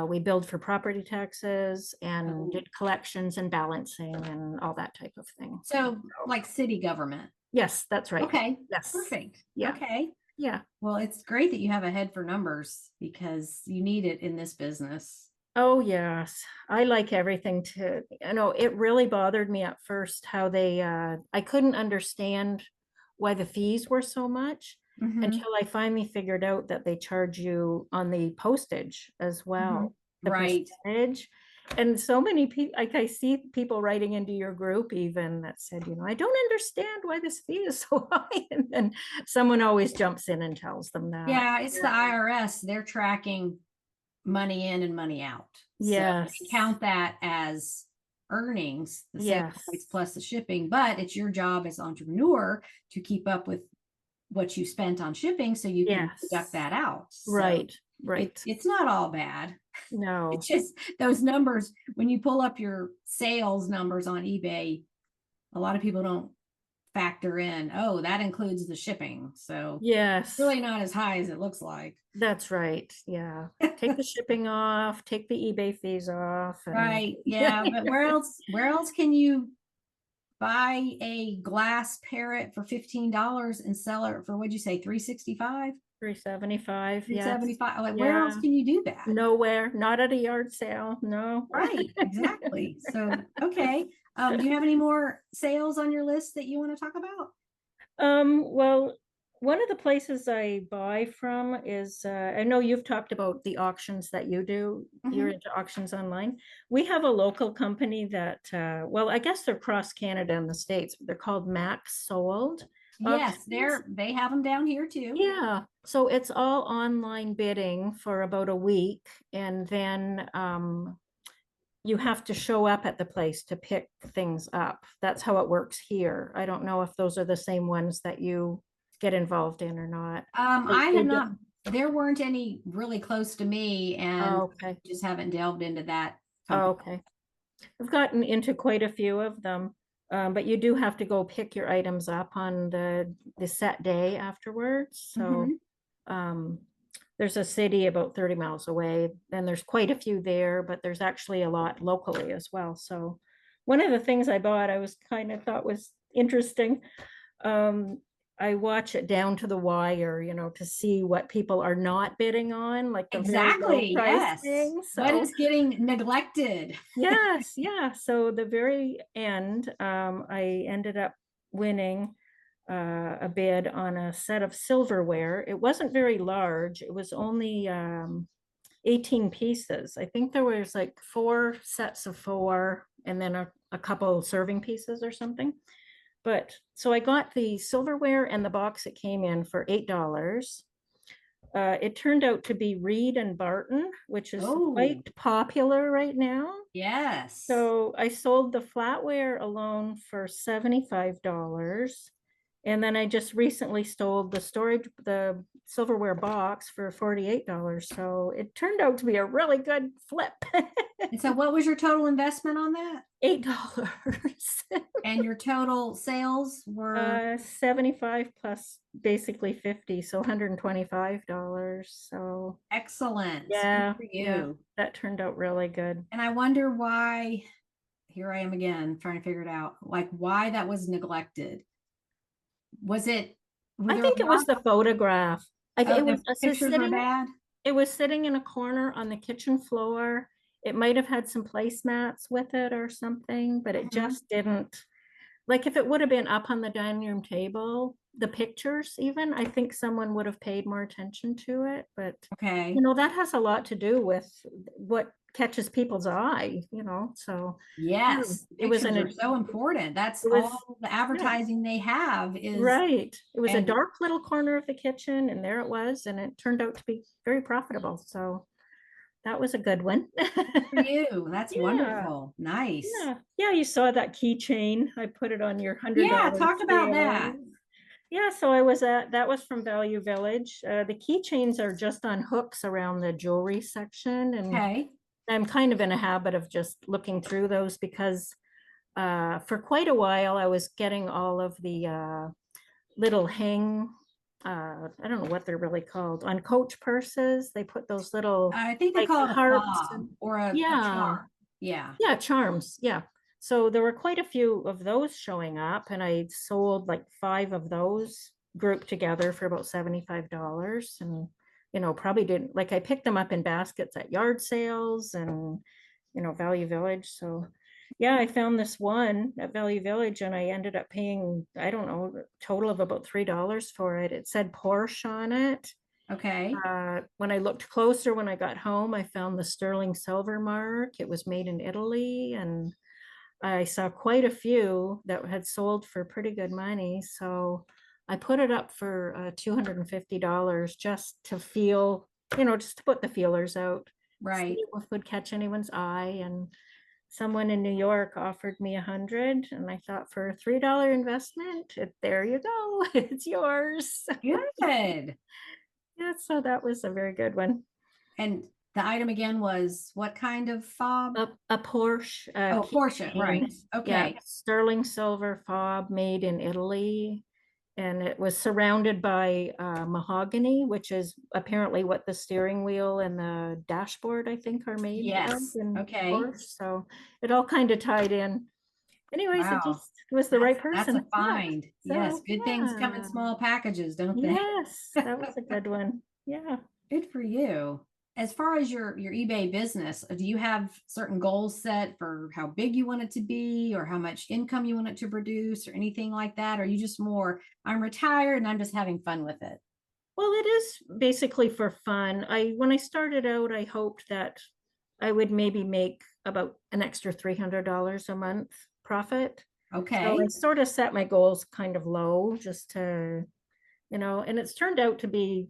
we billed for property taxes and Oh. did collections and balancing and all that type of thing. So like city government. Yes, that's right. Okay. Yes. Perfect. Yeah. Okay. Yeah. Well, it's great that you have a head for numbers because you need it in this business. Oh, yes. I like everything to, it really bothered me at first how they, I couldn't understand why the fees were so much Mhm. until I finally figured out that they charge you on the postage as well. The Right. percentage. And so many people, like I see people writing into your group even that said, I don't understand why this fee is so high. And then someone always jumps in and tells them that. Yeah, it's the IRS. They're tracking money in and money out. Yes. So they count that as earnings, the sales Yes. price plus the shipping, but it's your job as entrepreneur to keep up with what you spent on shipping so you can Yes. deduct that out. So Right, right. it's not all bad. No. It's just those numbers, when you pull up your sales numbers on eBay, a lot of people don't factor in, oh, that includes the shipping. So Yes, really not as high as it looks like. that's right. Yeah. Take the shipping off, take the eBay fees off. and- Right. Yeah. But where else can you buy a glass parrot for $15 and sell it for, what'd you say, 365? 375, yes. 375. Like where else Yeah. can you do that? Nowhere, not at a yard sale, no. Right, exactly. So, okay. Do you have any more sales on your list that you want to talk about? Well, one of the places I buy from is, I know you've talked about the auctions that you do. You're Mhm. into auctions online. We have a local company that, well, I guess they're across Canada and the States. They're called Max Sold. Yes, Auctions. they have them down here too. Yeah, so it's all online bidding for about a week, and then you have to show up at the place to pick things up. That's how it works here. I don't know if those are the same ones that you get involved in or not. I they have do- not, there weren't any really close to me and Oh, okay. just haven't delved into that. Oh, company. okay. I've gotten into quite a few of them, but you do have to go pick your items up on the set day afterwards. So Mhm. there's a city about 30 miles away, and there's quite a few there, but there's actually a lot locally as well. So one of the things I bought, I was kind of thought was interesting. I watch it down to the wire, to see what people are not bidding on, like the very low Exactly. price Yes. things. What So is getting neglected? yes, yeah. So the very end, I ended up winning a bid on a set of silverware. It wasn't very large. It was only 18 pieces. I think there was like 4 sets of 4 and then a couple serving pieces or something. But so I got the silverware and the box it came in for $8. It turned out to be Reed and Barton, which is Oh. quite popular right now. Yes. So I sold the flatware alone for $75. And then I just recently sold the silverware box for $48. So it turned out to be a really good flip. And so what was your total investment on that? $8. And your total sales were 75 plus basically 50, so $125. So excellent. Good yeah, for yeah, you. that turned out really good. And I wonder why, here I am again, trying to figure it out, like why that was neglected. Was it, were I there think a it was lot- the photograph. oh, It the was pictures were bad? it was sitting in a corner on the kitchen floor. It might have had some placemats with it or something, but it Mhm. just didn't. Like if it would have been up on the dining room table, the pictures even, I think someone would have paid more attention to it. But Okay. that has a lot to do with what catches people's eye, so Yes. it was Pictures are so important. That's it was all the advertising they have is right. It was a and- dark little corner of the kitchen, and there it was, and it turned out to be very profitable. So that was a good one. for you. That's Yeah. wonderful. Nice. Yeah, you saw that keychain. I put it on your $100. Yeah, talk about scale. that. Yeah, so that was from Value Village. The keychains are just on hooks around the jewelry section, and Okay. I'm kind of in a habit of just looking through those because for quite a while I was getting all of the little I don't know what they're really called, on Coach purses. They put those little I think they like call it a hearts fob or a yeah, charm. Yeah. yeah, charms. Yeah. So there were quite a few of those showing up, and I sold like 5 of those grouped together for about $75. And, probably didn't like I picked them up in baskets at yard sales and, Value Village. So yeah, I found this one at Value Village and I ended up paying, I don't know, a total of about $3 for it. It said Porsche on it. Okay. When I looked closer, when I got home, I found the sterling silver mark. It was made in Italy, and I saw quite a few that had sold for pretty good money. So I put it up for $250 just to feel, just to put the feelers out, Right. see if it would catch anyone's eye. And someone in New York offered me 100, and I thought for a $3 investment, there you go, it's yours. Good. Yeah, so that was a very good one. And the item again was what kind of fob? A Porsche. Oh, Porsche, right. Yeah, Okay. sterling silver fob made in Italy. And it was surrounded by mahogany, which is apparently what the steering wheel and the dashboard, I think, are made of Yes. in Okay. Porsche. So it all kind of tied in. Anyways, Wow. it just was the right That's person. a find. Yes. So, Good things come in yeah. small packages, don't they? Yes, that was a good one. Yeah. Good for you. As far as your eBay business, do you have certain goals set for how big you want it to be or how much income you want it to produce or anything like that? Or are you just more, I'm retired and I'm just having fun with it? Well, it is basically for fun. When I started out, I hoped that I would maybe make about an extra $300 a month profit. Okay. So I sort of set my goals kind of low just to, and it's turned out to be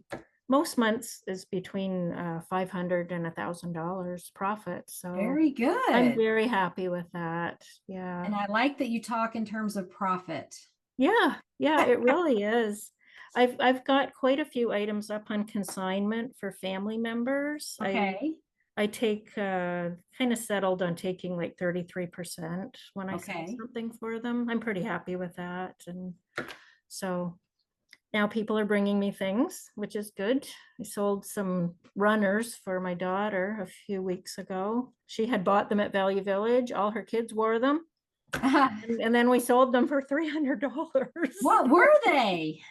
most months is between $500 and $1,000 profit. So Very good. I'm very happy with that. Yeah. And I like that you talk in terms of profit. Yeah, it really is. I've got quite a few items up on consignment for family members. Okay. I take kind of settled on taking like 33% when I sell Okay. something for them. I'm pretty happy with that. And so now people are bringing me things, which is good. I sold some runners for my daughter a few weeks ago. She had bought them at Value Village. All her kids wore them. And then we sold them for $300. What were they?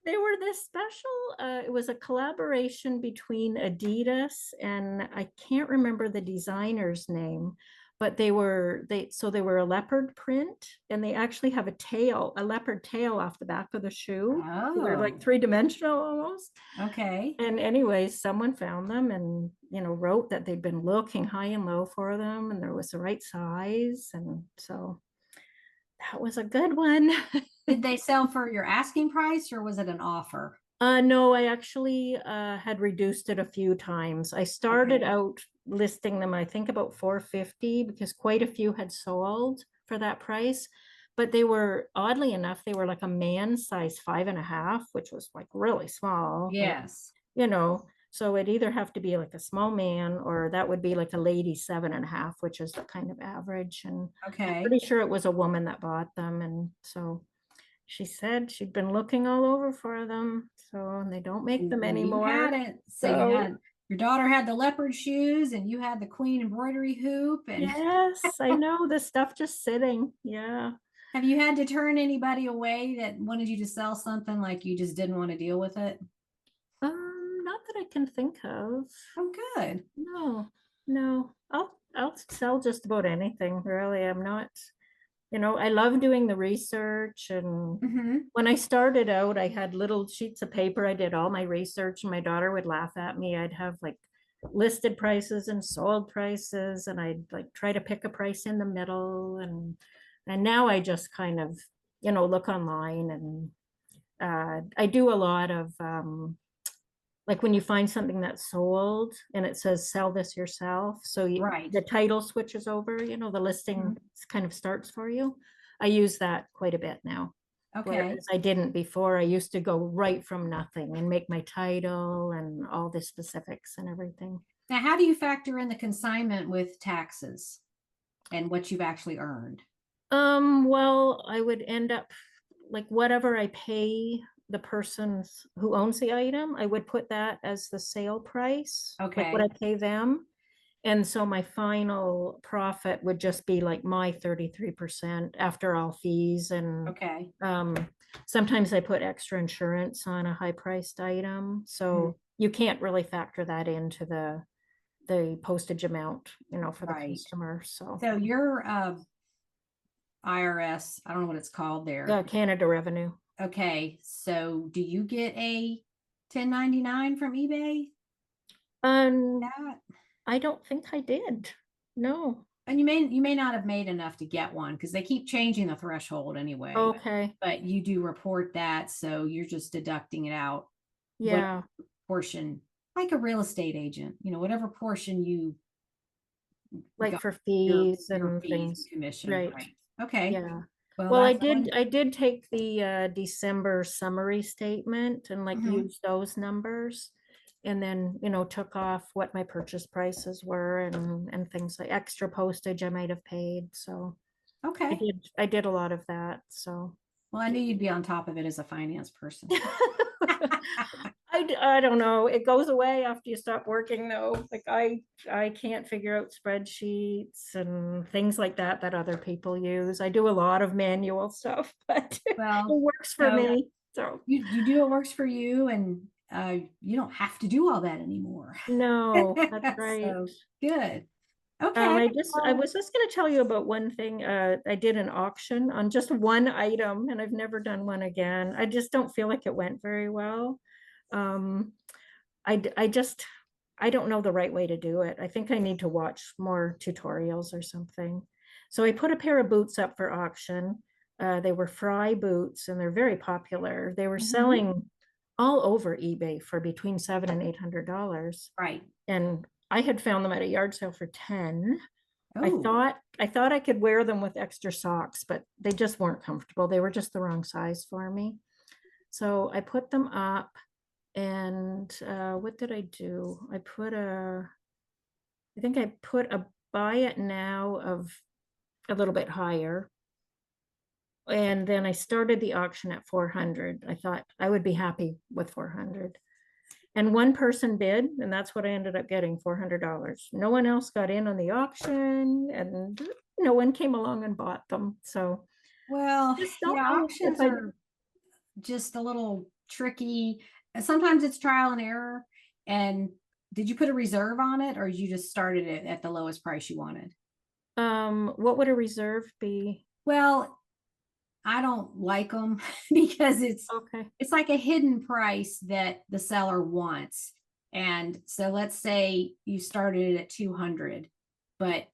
They were this special, it was a collaboration between Adidas and I can't remember the designer's name, but they were a leopard print, and they actually have a leopard tail off the back of the shoe. So they're like Oh, three-dimensional almost. okay. And anyways, someone found them and, wrote that they'd been looking high and low for them and there was the right size. And so that was a good one. Did they sell for your asking price or was it an offer? No, I actually had reduced it a few times. I started Okay. out listing them, I think about $450 because quite a few had sold for that price. But they were, oddly enough, they were like a man size 5.5, which was like really small. Yes. So it'd either have to be like a small man or that would be like a lady 7.5, which is the kind of average. And I'm Okay. pretty sure it was a woman that bought them. And so she said she'd been looking all over for them. So they don't make them And you anymore. had it. So you had your daughter had the leopard shoes and you had the queen embroidery hoop. And Yes, I know the stuff just sitting. Yeah. have you had to turn anybody away that wanted you to sell something like you just didn't want to deal with it? Not that I can think of. Oh, good. No. I'll sell just about anything, really. I'm not, I love doing the research. And Mm-hmm. when I started out, I had little sheets of paper. I did all my research and my daughter would laugh at me. I'd have like listed prices and sold prices, and I'd like try to pick a price in the middle. And now I just kind of, look online, and I do a lot of like when you find something that's sold and it says sell this yourself, so Right. the title switches over, the listing kind of starts for you. I use that quite a bit now. Okay. Whereas I didn't before. I used to go right from nothing and make my title and all the specifics and everything. Now, how do you factor in the consignment with taxes and what you've actually earned? Well, I would end up like whatever I pay the person who owns the item, I would put that as the sale price, like what Okay. I pay them. And so my final profit would just be like my 33% after all fees. And Okay. sometimes I put extra insurance on a high priced item. So you can't really factor that into the postage amount, for the Right. customer. So So your IRS, I don't know what it's called there. the Canada revenue. Okay. So do you get a 1099 from eBay? That I don't think I did. No. And you may not have made enough to get one because they keep changing the threshold anyway. Okay. But you do report that, so you're just deducting it out. Yeah. Portion, like a real estate agent, whatever portion you like got for fees your and fees things. and commission. Right. Okay. Yeah. Well, Well, I that's did take the December summary statement and like use those numbers, and then, took off what my purchase prices were and things like extra postage I might have paid. So I okay. did a lot of that. So Well, I knew you'd be on top of it as a finance person. I don't know. It goes away after you stop working though. Like I can't figure out spreadsheets and things like that other people use. I do a lot of manual stuff, but Well, it works for me. So you do what works for you, and you don't have to do all that anymore. no, that's right. So, good. Okay. I was just going to tell you about one thing. I did an auction on just one item and I've never done one again. I just don't feel like it went very well. Um, I don't know the right way to do it. I think I need to watch more tutorials or something. So I put a pair of boots up for auction. They were Fry boots and they're very popular. They were selling all over eBay for between $700 and $800. Right. And I had found them at a yard sale for 10. Oh. I thought I could wear them with extra socks, but they just weren't comfortable. They were just the wrong size for me. So I put them up. And what did I do? I think I put a buy it now of a little bit higher. And then I started the auction at 400. I thought I would be happy with 400. And one person bid, and that's what I ended up getting, $400. No one else got in on the auction, and no one came along and bought them. So Well, just don't yeah, know if auctions I, are just a little tricky. Sometimes it's trial and error. And did you put a reserve on it, or you just started it at the lowest price you wanted? what would a reserve be? Well, I don't like them because Okay. it's like a hidden price that the seller wants. And so let's say you started it at 200, but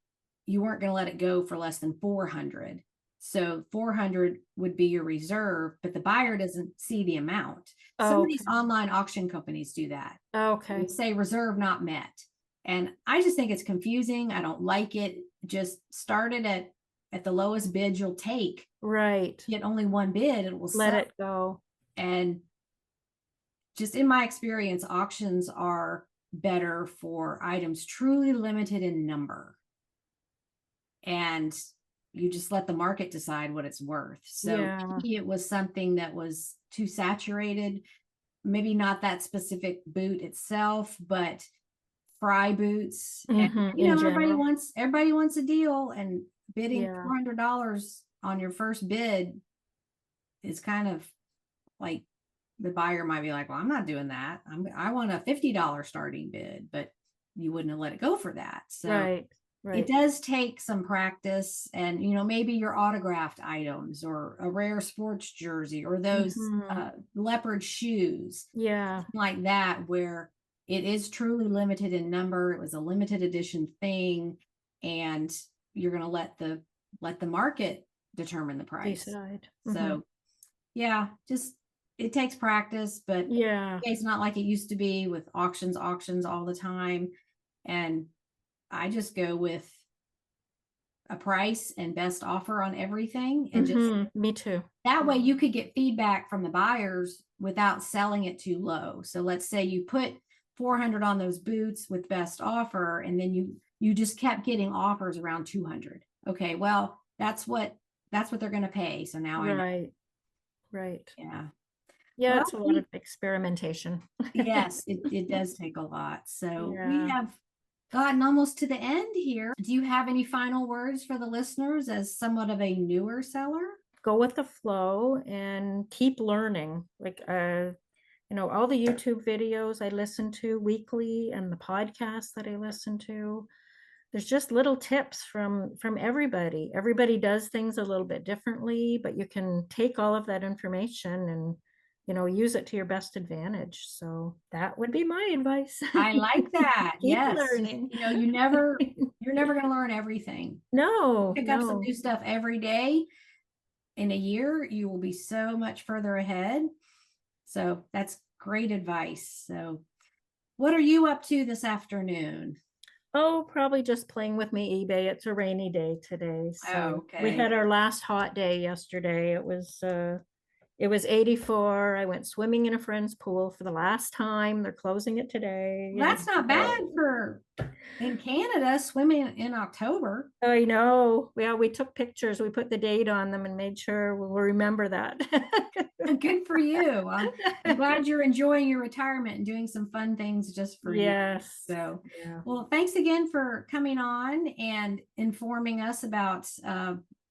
you weren't going to let it go for less than 400. So 400 would be your reserve, but the buyer doesn't see the amount. Some of Okay. these online auction companies do that. Okay. They say reserve not met. And I just think it's confusing. I don't like it. Just start it at the lowest bid you'll take. Right. Get only one bid, it will Let sell. it go. And just in my experience, auctions are better for items truly limited in number. And you just let the market decide what it's worth. So Yeah. maybe it was something that was too saturated, maybe not that specific boot itself, but fry boots. And Mhm, you in know, general. everybody wants a deal, and bidding Yeah. $400 on your first bid is kind of like, the buyer might be like, well, I'm not doing that. I want a $50 starting bid, but you wouldn't have let it go for that. So Right. it Right. does take some practice, and maybe your autographed items or a rare sports jersey or those Mhm. leopard shoes, Yeah. like that, where it is truly limited in number. It was a limited edition thing, and you're going to let the market determine the price. Decide. So yeah, just it takes practice, but Yeah. it's not like it used to be with auctions all the time. And I just go with a price and best offer on everything, and just Me too. that way you could get feedback from the buyers without selling it too low. So let's say you put 400 on those boots with best offer, and then you just kept getting offers around 200. Okay, well, that's what they're going to pay. So now I know. Right. Right. Yeah. Yeah, Well, it's a lot of experimentation. yes, it does take a lot. So we Yeah. have gotten almost to the end here. Do you have any final words for the listeners as somewhat of a newer seller? Go with the flow and keep learning. Like all the YouTube videos I listen to weekly and the podcasts that I listen to. There's just little tips from everybody. Everybody does things a little bit differently, but you can take all of that information and use it to your best advantage. So that would be my advice. I like that. Keep Yes. learning. You're never going to learn everything. No, Pick up some new stuff every day. In a year, you will be so much further ahead. So that's great advice. So what are you up to this afternoon? Oh, probably just playing with my eBay. It's a rainy day today. So we Okay. had our last hot day yesterday. It was 84. I went swimming in a friend's pool for the last time. They're closing it today. Well, that's not bad for in Canada, swimming in October. I know. Yeah, we took pictures. We put the date on them and made sure we'll remember that. Good for you. I'm glad you're enjoying your retirement and doing some fun things just for you. Yes. So, Yeah. well, thanks again for coming on and informing us about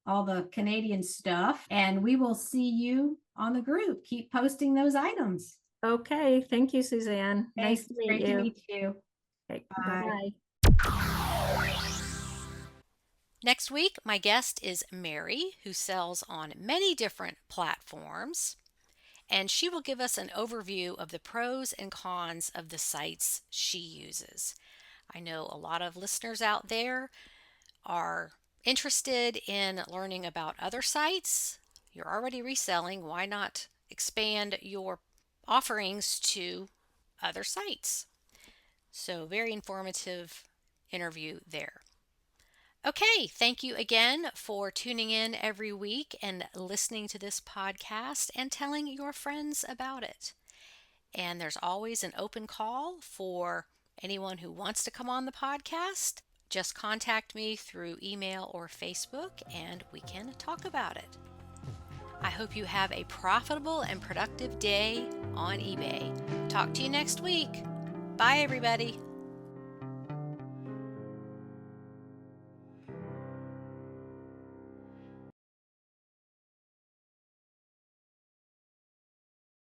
all the Canadian stuff. And we will see you on the group. Keep posting those items. Okay. Thank you, Suzanne. Thanks. Nice to meet Great you. to meet you. Okay, Bye. bye-bye. Next week, my guest is Mary, who sells on many different platforms, and she will give us an overview of the pros and cons of the sites she uses. I know a lot of listeners out there are interested in learning about other sites. You're already reselling, why not expand your offerings to other sites? So, very informative interview there. Okay, thank you again for tuning in every week and listening to this podcast and telling your friends about it. And there's always an open call for anyone who wants to come on the podcast. Just contact me through email or Facebook and we can talk about it. I hope you have a profitable and productive day on eBay. Talk to you next week. Bye, everybody.